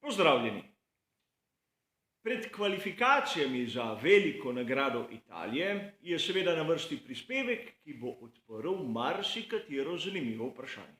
Pozdravljeni! Pred kvalifikacijami za veliko nagrado Italije je seveda na vrsti prispevek, ki bo odprl marsikatero zanimivo vprašanje.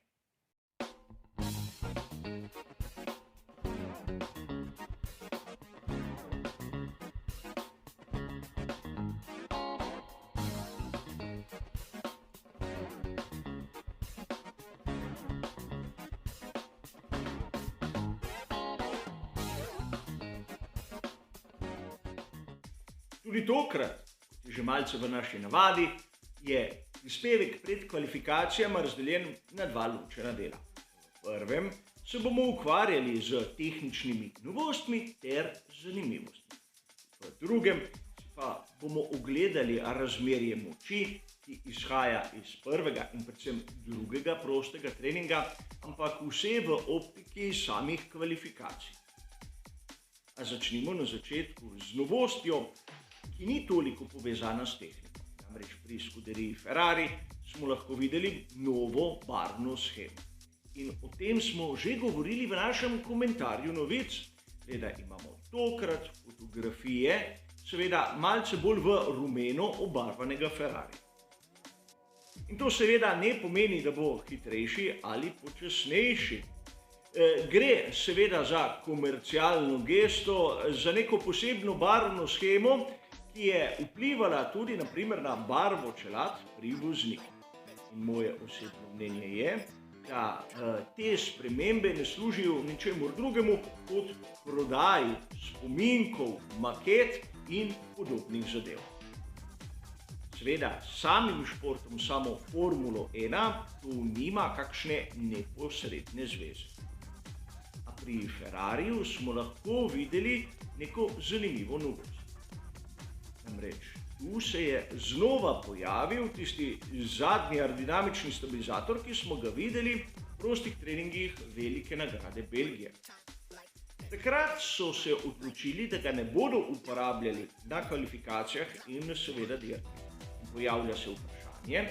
Tudi tokrat, kot je že malce v naši navadi, je prispevek pred kvalifikacijami razdeljen na dva ločena dela. V prvem se bomo ukvarjali z tehničnimi novostmi ter zanimivostmi. V drugem pa bomo ogledali razmerje moči, ki izhaja iz prvega in predvsem drugega prostega treninga, ampak vse v optiki samih kvalifikacij. A začnimo na začetku z novostjo, ki ni toliko povezana s tehniko. Namreč pri skuderiji Ferrari smo lahko videli novo barvno shemo. In o tem smo že govorili v našem komentarju novic, da imamo tokrat fotografije, seveda malce bolj v rumeno obarvanega Ferrari. In to seveda ne pomeni, da bo hitrejši ali počasnejši. Gre seveda za komercialno gesto, za neko posebno barvno shemo, ki je vplivala tudi na primer na barvo čelad pri vozniku. In moje osebno mnenje je, da te spremembe ne služijo ničemur drugemu kot prodaji spominkov, maket in podobnih zadev. Seveda, samim športom, samo Formulo 1, tu nima kakšne neposredne zveze. A pri Ferrariju smo lahko videli neko zanimivo novost. Namreč, tu se je znova pojavil tisti zadnji aerodinamični stabilizator, ki smo ga videli v prostih treningih velike nagrade Belgije. Takrat so se odločili, da ga ne bodo uporabljali na kvalifikacijah in seveda dirkah. Pojavlja se vprašanje,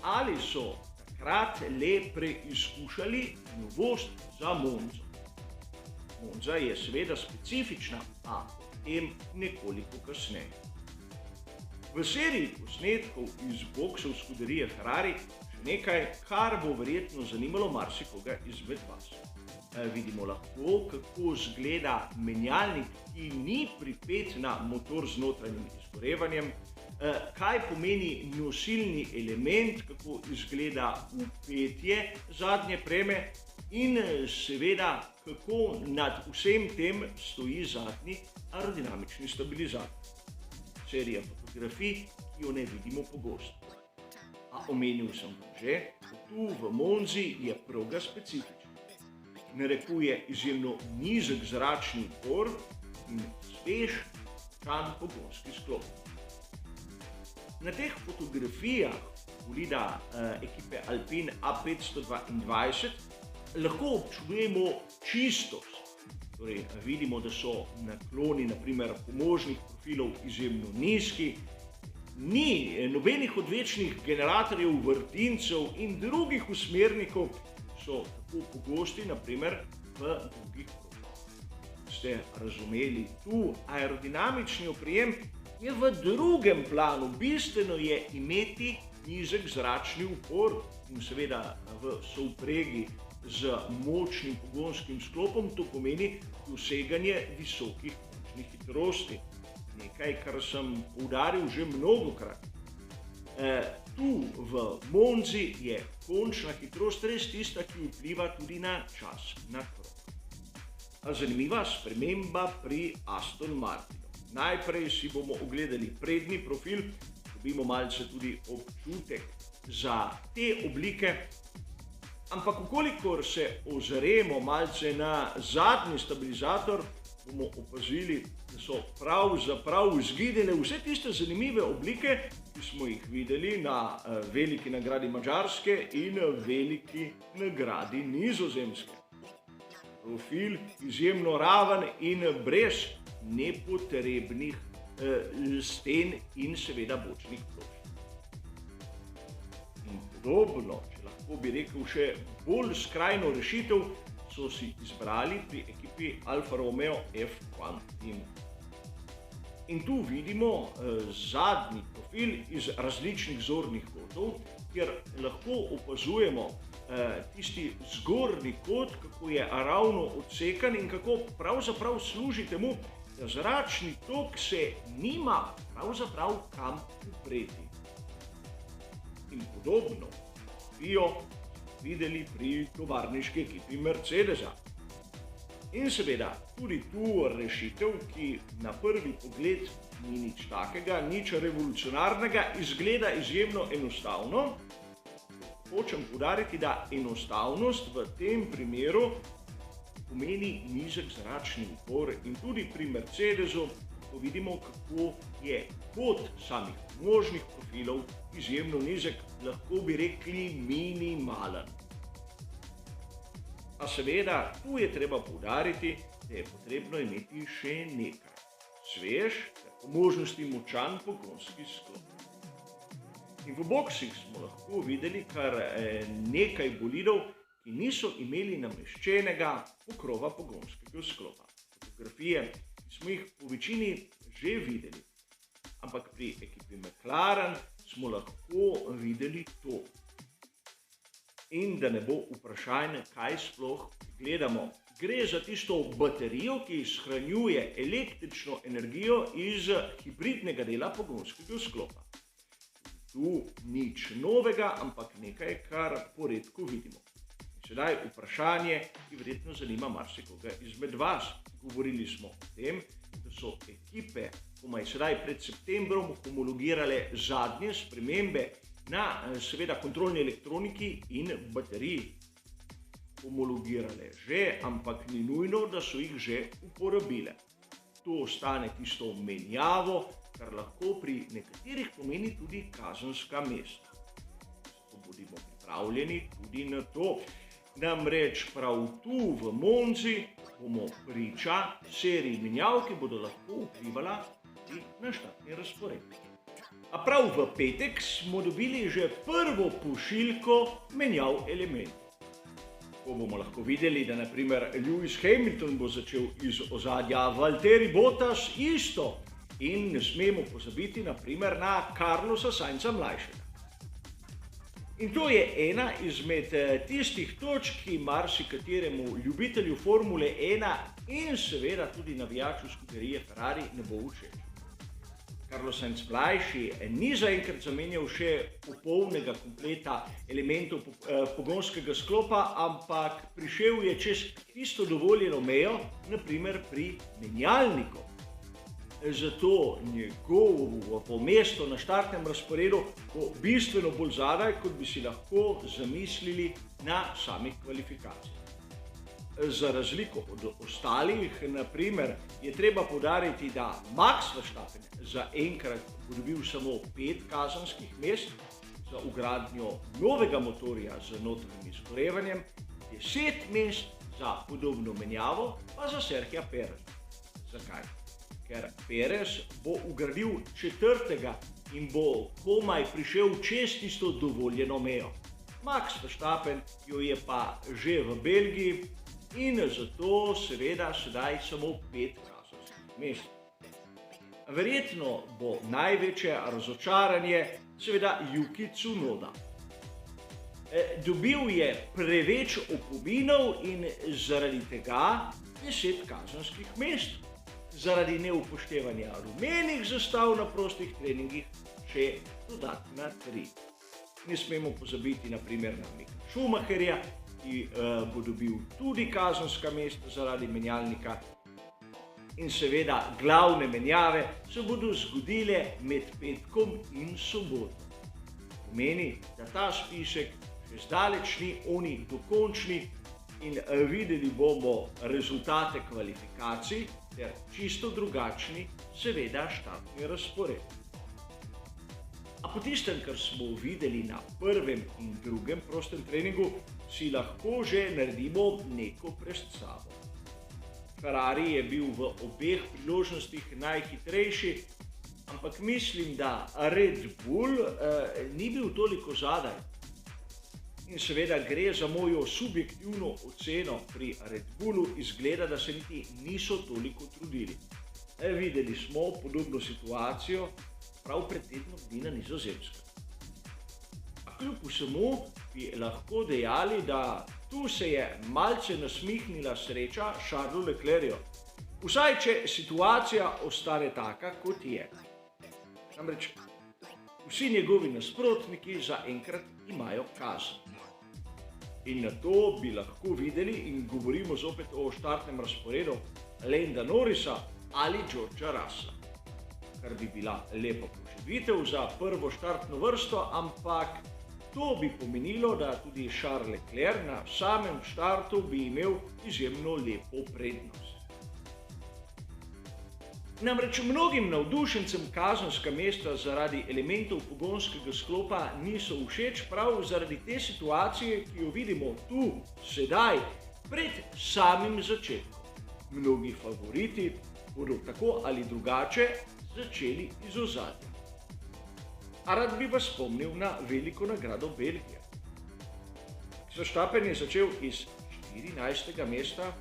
ali so takrat le preizkušali novost za Monzo. Monza je seveda specifična, a potem nekoliko kasneje. V seriji posnetkov iz boksov skuderije Ferrari še nekaj, kar bo verjetno zanimalo marsikoga izmed vas. Vidimo lahko, kako izgleda menjalnik, ki ni pripet na motor z notranjim izgorevanjem, kaj pomeni nosilni element, kako izgleda vpetje zadnje preme in seveda, kako nad vsem tem stoji zadnji aerodinamični stabilizator. Serija fotografij, ki jo ne vidimo pogosto. A omenil sem že, tu v Monzi je proga specifična. Narekuje izjemno nizek zračni upor in svež, tkan pogonski sklop. Na teh fotografijah bolida ekipe Alpine A522 lahko občudujemo čistost. Torej, vidimo, da so nakloni na primer pomožnih profilov izjemno nizki, ni nobenih odvečnih generatorjev, vrtincev in drugih usmernikov, ki so tako pogosti na primer v drugih progah. Ste razumeli, tu aerodinamični oprijem je v drugem planu, bistveno je imeti nizek zračni upor in seveda v sovpregi z močnim pogonskim sklopom, to pomeni doseganje visokih končnih hitrosti. Nekaj, kar sem poudaril že mnogokrat. Tu v Monzi je končna hitrost res tista, ki vpliva tudi na čas na krog. Zanimiva sprememba pri Aston Martinu. Najprej si bomo ogledali prednji profil, dobimo malce tudi občutek za te oblike. Ampak vkolikor se ozremo malce na zadnji stabilizator, bomo opazili, da so pravzaprav izginile vse tiste zanimive oblike, ki smo jih videli na veliki nagradi Madžarske in veliki nagradi Nizozemske. Profil izjemno raven in brez nepotrebnih sten in seveda bočnih plošč. In podobno, če lahko bi rekel še bolj skrajno rešitev, so so si izbrali pri ekipi Alfa Romeo F1 Team. In tu vidimo zadnji profil iz različnih zornih kotov, kjer lahko opazujemo tisti zgornji kot, kako je ravno odsekan in kako pravzaprav služi temu, da zračni tok se nima pravzaprav kam upreti. In podobno videli pri tovarniški ekipi Mercedesa. In seveda tudi tu rešitev, ki na prvi pogled ni nič takega, nič revolucionarnega, izgleda izjemno enostavno. Hočem poudariti, da enostavnost v tem primeru pomeni nizek zračni upor in tudi pri Mercedesu vidimo, kako je kot samih možnih profilov izjemno nizek, lahko bi rekli minimalen. A seveda, tu je treba poudariti, da je potrebno imeti še nekaj. Svež, po možnosti močan pogonski sklop. In v boksih smo lahko videli kar nekaj bolidov, ki niso imeli nameščenega pokrova pogonskega sklopa. Fotografije, ki smo jih po večini že videli. Ampak pri ekipi McLaren smo lahko videli to. In da ne bo vprašanje, kaj sploh gledamo. Gre za tisto baterijo, ki shranjuje električno energijo iz hibridnega dela pogonskega sklopa. Tu nič novega, ampak nekaj, kar poredko vidimo. In sedaj vprašanje, ki verjetno zanima marsikoga izmed vas. Govorili smo o tem, da so ekipe komaj sedaj pred septembrom homologirale zadnje spremembe na seveda kontrolni elektroniki in bateriji. Homologirale že, ampak ni nujno, da so jih že uporabile. To ostane tisto menjavo, kar lahko pri nekaterih pomeni tudi kazenska mesta. Zato bodimo pripravljeni tudi na to. Namreč prav tu v Monzi bomo priča seriji menjav, ki bodo lahko vplivala tudi na štartni razpored. A prav v petek smo dobili že prvo pošiljko menjav elementov. Ko bomo lahko videli, da naprimer Lewis Hamilton bo začel iz ozadja, Valtteri Bottas isto. In ne smemo pozabiti naprimer na Carlosa Sainza mlajšega. In to je ena izmed tistih točk, ki marsikateremu ljubitelju Formule 1 in seveda tudi navijaču skuterije Ferrari ne bo všeč. Carlos Sainz mlajši ni zaenkrat zamenjal še popolnega kompleta elementov pogonskega sklopa, ampak prišel je čez tisto dovoljeno mejo, naprimer pri menjalniku. Zato njegovo mesto na štartnem razporedu bo bistveno bolj zadaj, kot bi si lahko zamislili na samih kvalifikacijah. Za razliko od ostalih, naprimer, je treba poudariti, da Max Verstappen zaenkrat bo dobil samo 5 kazenskih mest za vgradnjo novega motorja z notranjim izgorevanjem, 10 mest za podobno menjavo pa za Sergija Pereza. Zakaj? Ker Perez bo vgradil 4. in bo komaj prišel čez tisto dovoljeno mejo. Max Verstappen jo je pa že v Belgiji in zato seveda sedaj samo 5 kazenskih mest. Verjetno bo največje razočaranje seveda Yuki Tsunoda. Dobil je preveč opominov in zaradi tega 10 kazenskih mest. Zaradi neupoštevanja rumenih zastav na prostih treningih še dodatna 3. Ne smemo pozabiti naprimer na Mika Schumacherja, ki bo dobil tudi kazenska mesta zaradi menjalnika. In seveda glavne menjave se bodo zgodile med petkom in soboto. Pomeni, da ta spisek še zdaleč ni oni dokončni in videli bomo rezultate kvalifikacij ter čisto drugačni, seveda, štartni razpored. A po tistem, kar smo videli na prvem in drugem prostem treningu, si lahko že naredimo neko predstavo. Ferrari je bil v obeh priložnostih najhitrejši, ampak mislim, da Red Bull ni bil toliko zadaj. In seveda gre za mojo subjektivno oceno pri Red Bullu, izgleda, da se niti niso toliko trudili. Videli smo podobno situacijo prav pred tednom dni na Nizozemskem. A kljub vsemu bi lahko dejali, da tu se je malce nasmihnila sreča Charlesu Leclercu. Vsaj če situacija ostane taka, kot je. Namreč vsi njegovi nasprotniki zaenkrat imajo kazen. In na to bi lahko videli, in govorimo zopet o štartnem razporedu, Landa Norrisa ali Georgea Russella. Kar bi bila lepa poživitev za prvo štartno vrsto, ampak to bi pomenilo, da tudi Charles Leclerc na samem štartu bi imel izjemno lepo prednost. Namreč mnogim navdušencem kazenska mesta zaradi elementov pogonskega sklopa niso všeč prav zaradi te situacije, ki jo vidimo tu, sedaj, pred samim začetkom. Mnogi favoriti bodo tako ali drugače začeli iz ozadja. A rad bi vas spomnil na veliko nagrado Belgije. Verstappen je začel iz 14. mesta,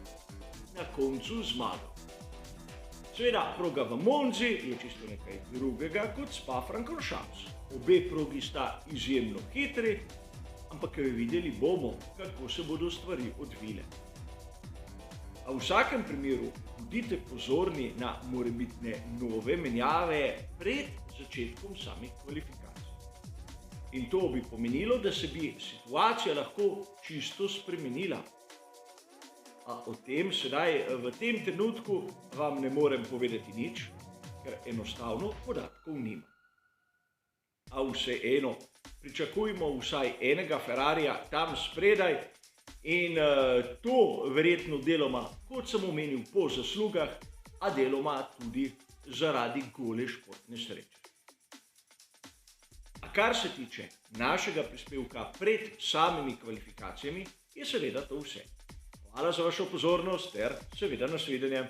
na koncu zmagal. Seveda, proga v Monzi je čisto nekaj drugega kot Spa-Francorchamps. Obe progi sta izjemno hitri, ampak videli bomo, kako se bodo stvari odvile. A v vsakem primeru bodite pozorni na morebitne nove menjave pred začetkom samih kvalifikacij. In to bi pomenilo, da se bi situacija lahko čisto spremenila. A o tem sedaj v tem trenutku vam ne morem povedati nič, ker enostavno podatkov nima. A vseeno, pričakujmo vsaj enega Ferrarija tam spredaj in to verjetno deloma, kot sem omenil, po zaslugah, a deloma tudi zaradi gole športne sreče. A kar se tiče našega prispevka pred samimi kvalifikacijami, je seveda to vse. Hvala za vašo pozornost ter seveda nasvidenje.